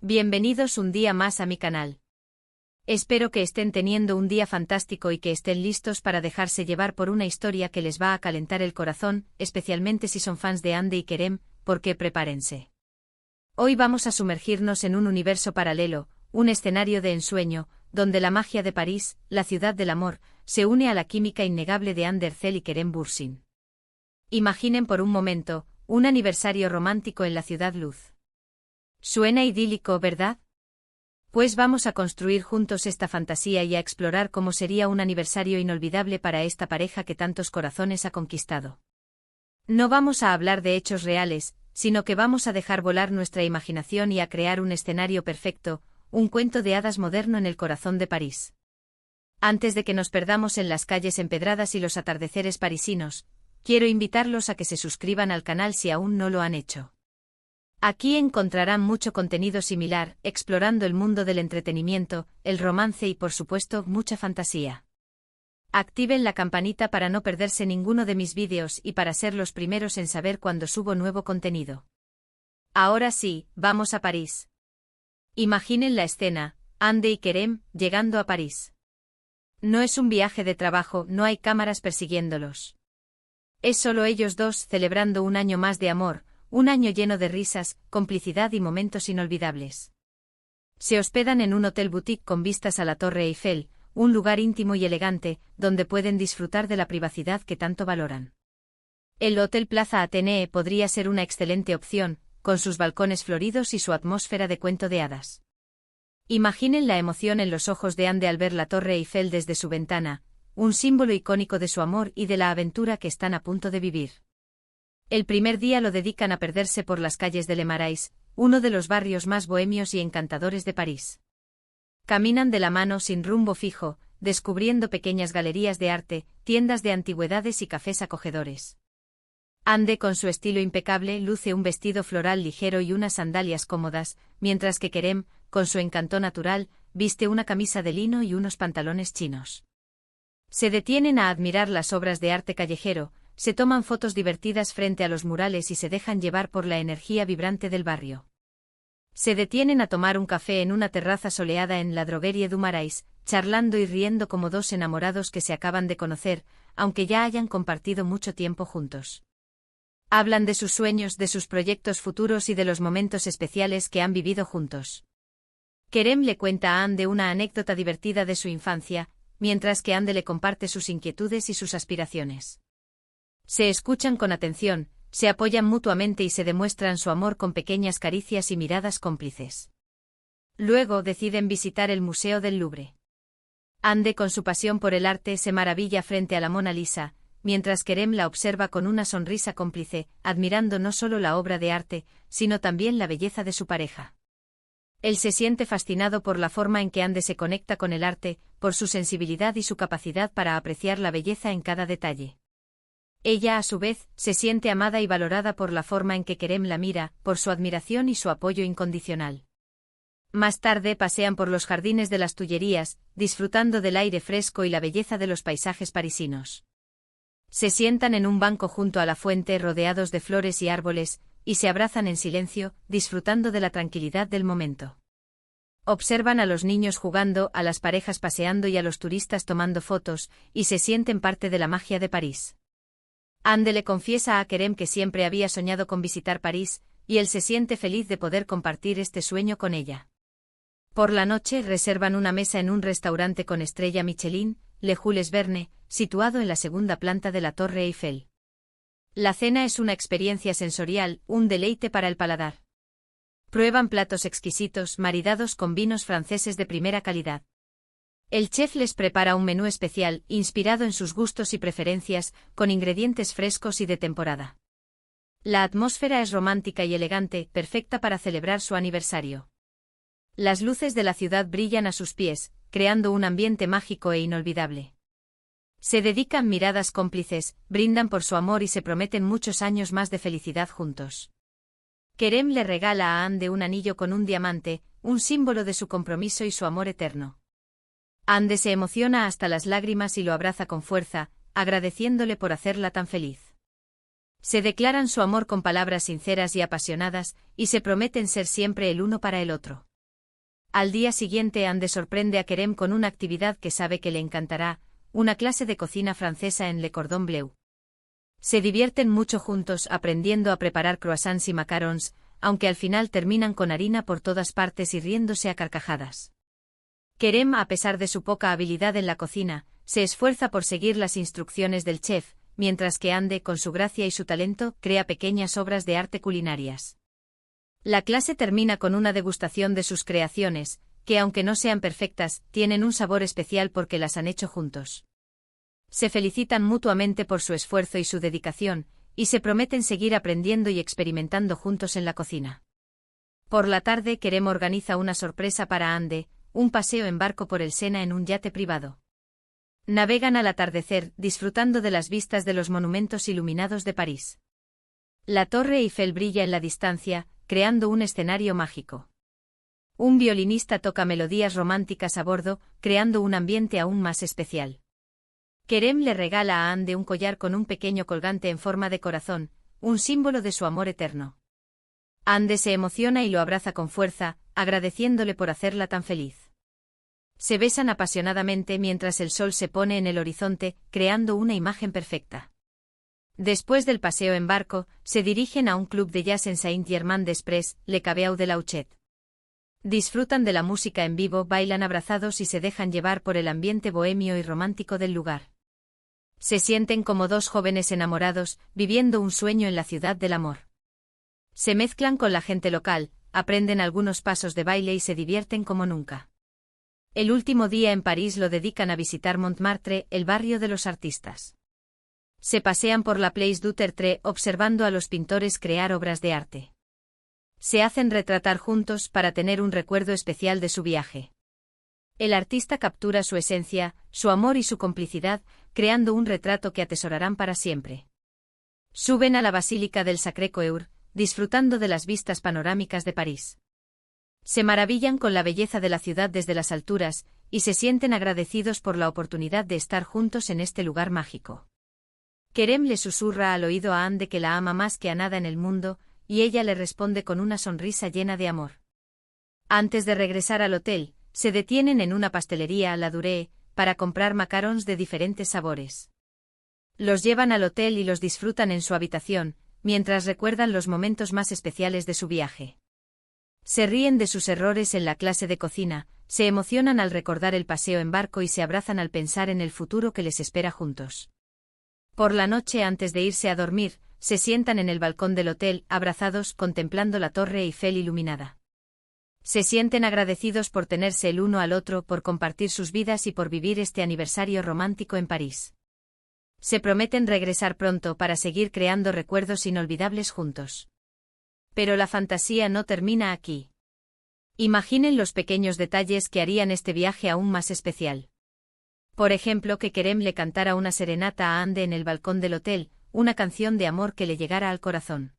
Bienvenidos un día más a mi canal. Espero que estén teniendo un día fantástico y que estén listos para dejarse llevar por una historia que les va a calentar el corazón, especialmente si son fans de Hande y Kerem, porque prepárense. Hoy vamos a sumergirnos en un universo paralelo, un escenario de ensueño, donde la magia de París, la ciudad del amor, se une a la química innegable de Hande Erçel y Kerem Bürsin. Imaginen por un momento, un aniversario romántico en la ciudad luz. Suena idílico, ¿verdad? Pues vamos a construir juntos esta fantasía y a explorar cómo sería un aniversario inolvidable para esta pareja que tantos corazones ha conquistado. No vamos a hablar de hechos reales, sino que vamos a dejar volar nuestra imaginación y a crear un escenario perfecto, un cuento de hadas moderno en el corazón de París. Antes de que nos perdamos en las calles empedradas y los atardeceres parisinos, quiero invitarlos a que se suscriban al canal si aún no lo han hecho. Aquí encontrarán mucho contenido similar, explorando el mundo del entretenimiento, el romance y por supuesto mucha fantasía. Activen la campanita para no perderse ninguno de mis vídeos y para ser los primeros en saber cuando subo nuevo contenido. Ahora sí, vamos a París. Imaginen la escena, Hande y Kerem, llegando a París. No es un viaje de trabajo, no hay cámaras persiguiéndolos. Es solo ellos dos celebrando un año más de amor, un año lleno de risas, complicidad y momentos inolvidables. Se hospedan en un hotel boutique con vistas a la Torre Eiffel, un lugar íntimo y elegante, donde pueden disfrutar de la privacidad que tanto valoran. El Hotel Plaza Athénée podría ser una excelente opción, con sus balcones floridos y su atmósfera de cuento de hadas. Imaginen la emoción en los ojos de Hande al ver la Torre Eiffel desde su ventana, un símbolo icónico de su amor y de la aventura que están a punto de vivir. El primer día lo dedican a perderse por las calles de Le Marais, uno de los barrios más bohemios y encantadores de París. Caminan de la mano sin rumbo fijo, descubriendo pequeñas galerías de arte, tiendas de antigüedades y cafés acogedores. Hande, con su estilo impecable, luce un vestido floral ligero y unas sandalias cómodas, mientras que Kerem, con su encanto natural, viste una camisa de lino y unos pantalones chinos. Se detienen a admirar las obras de arte callejero, se toman fotos divertidas frente a los murales y se dejan llevar por la energía vibrante del barrio. Se detienen a tomar un café en una terraza soleada en la Droguerie du Marais, charlando y riendo como dos enamorados que se acaban de conocer, aunque ya hayan compartido mucho tiempo juntos. Hablan de sus sueños, de sus proyectos futuros y de los momentos especiales que han vivido juntos. Kerem le cuenta a Hande una anécdota divertida de su infancia, mientras que Hande le comparte sus inquietudes y sus aspiraciones. Se escuchan con atención, se apoyan mutuamente y se demuestran su amor con pequeñas caricias y miradas cómplices. Luego deciden visitar el Museo del Louvre. Hande, con su pasión por el arte, se maravilla frente a la Mona Lisa, mientras Kerem la observa con una sonrisa cómplice, admirando no solo la obra de arte, sino también la belleza de su pareja. Él se siente fascinado por la forma en que Hande se conecta con el arte, por su sensibilidad y su capacidad para apreciar la belleza en cada detalle. Ella, a su vez, se siente amada y valorada por la forma en que Kerem la mira, por su admiración y su apoyo incondicional. Más tarde pasean por los jardines de las Tullerías, disfrutando del aire fresco y la belleza de los paisajes parisinos. Se sientan en un banco junto a la fuente rodeados de flores y árboles, y se abrazan en silencio, disfrutando de la tranquilidad del momento. Observan a los niños jugando, a las parejas paseando y a los turistas tomando fotos, y se sienten parte de la magia de París. Hande le confiesa a Kerem que siempre había soñado con visitar París, y él se siente feliz de poder compartir este sueño con ella. Por la noche reservan una mesa en un restaurante con estrella Michelin, Le Jules Verne, situado en la segunda planta de la Torre Eiffel. La cena es una experiencia sensorial, un deleite para el paladar. Prueban platos exquisitos, maridados con vinos franceses de primera calidad. El chef les prepara un menú especial, inspirado en sus gustos y preferencias, con ingredientes frescos y de temporada. La atmósfera es romántica y elegante, perfecta para celebrar su aniversario. Las luces de la ciudad brillan a sus pies, creando un ambiente mágico e inolvidable. Se dedican miradas cómplices, brindan por su amor y se prometen muchos años más de felicidad juntos. Kerem le regala a Hande un anillo con un diamante, un símbolo de su compromiso y su amor eterno. Hande se emociona hasta las lágrimas y lo abraza con fuerza, agradeciéndole por hacerla tan feliz. Se declaran su amor con palabras sinceras y apasionadas, y se prometen ser siempre el uno para el otro. Al día siguiente Ande sorprende a Kerem con una actividad que sabe que le encantará, una clase de cocina francesa en Le Cordon Bleu. Se divierten mucho juntos aprendiendo a preparar croissants y macarons, aunque al final terminan con harina por todas partes y riéndose a carcajadas. Kerem, a pesar de su poca habilidad en la cocina, se esfuerza por seguir las instrucciones del chef, mientras que Ande, con su gracia y su talento, crea pequeñas obras de arte culinarias. La clase termina con una degustación de sus creaciones, que aunque no sean perfectas, tienen un sabor especial porque las han hecho juntos. Se felicitan mutuamente por su esfuerzo y su dedicación, y se prometen seguir aprendiendo y experimentando juntos en la cocina. Por la tarde, Kerem organiza una sorpresa para Ande, un paseo en barco por el Sena en un yate privado. Navegan al atardecer, disfrutando de las vistas de los monumentos iluminados de París. La Torre Eiffel brilla en la distancia, creando un escenario mágico. Un violinista toca melodías románticas a bordo, creando un ambiente aún más especial. Kerem le regala a Ande un collar con un pequeño colgante en forma de corazón, un símbolo de su amor eterno. Ande se emociona y lo abraza con fuerza, agradeciéndole por hacerla tan feliz. Se besan apasionadamente mientras el sol se pone en el horizonte, creando una imagen perfecta. Después del paseo en barco, se dirigen a un club de jazz en Saint-Germain-des-Prés, Le Caveau de Lauchet. Disfrutan de la música en vivo, bailan abrazados y se dejan llevar por el ambiente bohemio y romántico del lugar. Se sienten como dos jóvenes enamorados, viviendo un sueño en la ciudad del amor. Se mezclan con la gente local, aprenden algunos pasos de baile y se divierten como nunca. El último día en París lo dedican a visitar Montmartre, el barrio de los artistas. Se pasean por la Place du Tertre observando a los pintores crear obras de arte. Se hacen retratar juntos para tener un recuerdo especial de su viaje. El artista captura su esencia, su amor y su complicidad, creando un retrato que atesorarán para siempre. Suben a la Basílica del Sacré-Cœur, disfrutando de las vistas panorámicas de París. Se maravillan con la belleza de la ciudad desde las alturas, y se sienten agradecidos por la oportunidad de estar juntos en este lugar mágico. Kerem le susurra al oído a Ande que la ama más que a nada en el mundo, y ella le responde con una sonrisa llena de amor. Antes de regresar al hotel, se detienen en una pastelería a la Durée, para comprar macarons de diferentes sabores. Los llevan al hotel y los disfrutan en su habitación, mientras recuerdan los momentos más especiales de su viaje. Se ríen de sus errores en la clase de cocina, se emocionan al recordar el paseo en barco y se abrazan al pensar en el futuro que les espera juntos. Por la noche, antes de irse a dormir, se sientan en el balcón del hotel, abrazados, contemplando la Torre Eiffel iluminada. Se sienten agradecidos por tenerse el uno al otro, por compartir sus vidas y por vivir este aniversario romántico en París. Se prometen regresar pronto para seguir creando recuerdos inolvidables juntos. Pero la fantasía no termina aquí. Imaginen los pequeños detalles que harían este viaje aún más especial. Por ejemplo, que Kerem le cantara una serenata a Ande en el balcón del hotel, una canción de amor que le llegara al corazón.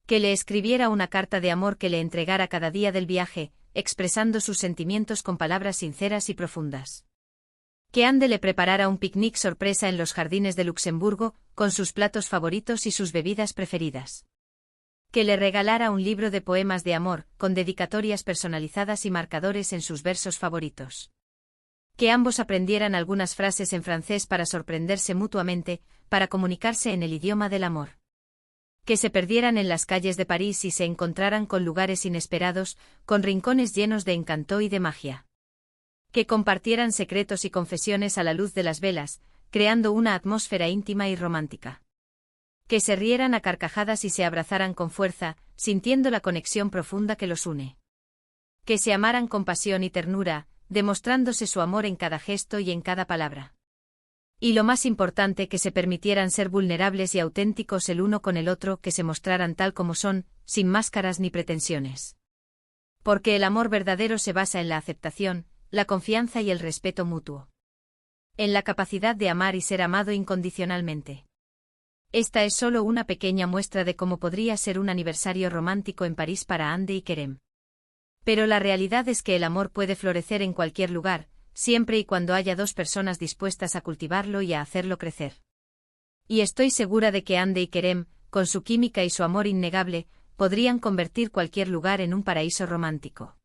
Que le escribiera una carta de amor que le entregara cada día del viaje, expresando sus sentimientos con palabras sinceras y profundas. Que Ande le preparara un picnic sorpresa en los jardines de Luxemburgo, con sus platos favoritos y sus bebidas preferidas. Que le regalara un libro de poemas de amor, con dedicatorias personalizadas y marcadores en sus versos favoritos. Que ambos aprendieran algunas frases en francés para sorprenderse mutuamente, para comunicarse en el idioma del amor. Que se perdieran en las calles de París y se encontraran con lugares inesperados, con rincones llenos de encanto y de magia. Que compartieran secretos y confesiones a la luz de las velas, creando una atmósfera íntima y romántica. Que se rieran a carcajadas y se abrazaran con fuerza, sintiendo la conexión profunda que los une. Que se amaran con pasión y ternura, demostrándose su amor en cada gesto y en cada palabra. Y lo más importante, que se permitieran ser vulnerables y auténticos el uno con el otro, que se mostraran tal como son, sin máscaras ni pretensiones. Porque el amor verdadero se basa en la aceptación, la confianza y el respeto mutuo. En la capacidad de amar y ser amado incondicionalmente. Esta es solo una pequeña muestra de cómo podría ser un aniversario romántico en París para Ande y Kerem. Pero la realidad es que el amor puede florecer en cualquier lugar, siempre y cuando haya dos personas dispuestas a cultivarlo y a hacerlo crecer. Y estoy segura de que Ande y Kerem, con su química y su amor innegable, podrían convertir cualquier lugar en un paraíso romántico.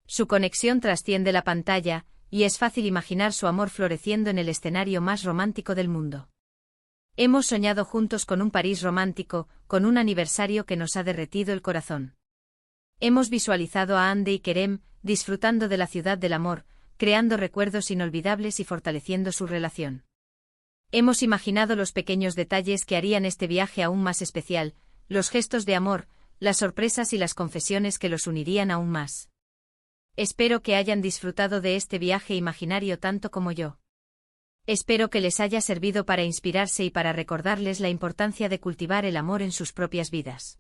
Su conexión trasciende la pantalla, y es fácil imaginar su amor floreciendo en el escenario más romántico del mundo. Hemos soñado juntos con un París romántico, con un aniversario que nos ha derretido el corazón. Hemos visualizado a Andy y Kerem, disfrutando de la ciudad del amor, creando recuerdos inolvidables y fortaleciendo su relación. Hemos imaginado los pequeños detalles que harían este viaje aún más especial, los gestos de amor, las sorpresas y las confesiones que los unirían aún más. Espero que hayan disfrutado de este viaje imaginario tanto como yo. Espero que les haya servido para inspirarse y para recordarles la importancia de cultivar el amor en sus propias vidas.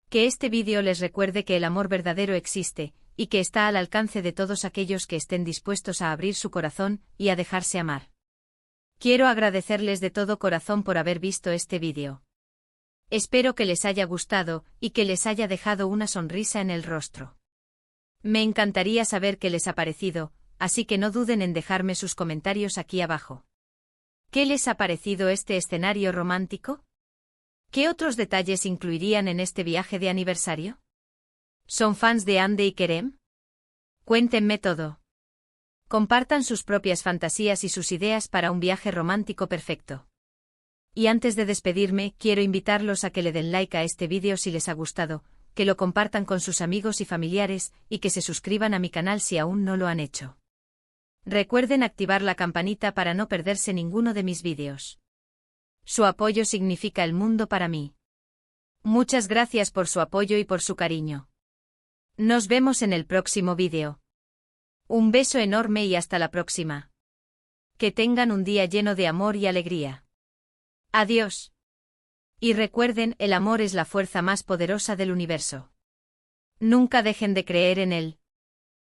Que este vídeo les recuerde que el amor verdadero existe, y que está al alcance de todos aquellos que estén dispuestos a abrir su corazón y a dejarse amar. Quiero agradecerles de todo corazón por haber visto este vídeo. Espero que les haya gustado y que les haya dejado una sonrisa en el rostro. Me encantaría saber qué les ha parecido, así que no duden en dejarme sus comentarios aquí abajo. ¿Qué les ha parecido este escenario romántico? ¿Qué otros detalles incluirían en este viaje de aniversario? ¿Son fans de Andy y Kerem? Cuéntenme todo. Compartan sus propias fantasías y sus ideas para un viaje romántico perfecto. Y antes de despedirme, quiero invitarlos a que le den like a este vídeo si les ha gustado, que lo compartan con sus amigos y familiares, y que se suscriban a mi canal si aún no lo han hecho. Recuerden activar la campanita para no perderse ninguno de mis vídeos. Su apoyo significa el mundo para mí. Muchas gracias por su apoyo y por su cariño. Nos vemos en el próximo vídeo. Un beso enorme y hasta la próxima. Que tengan un día lleno de amor y alegría. Adiós. Y recuerden, el amor es la fuerza más poderosa del universo. Nunca dejen de creer en él.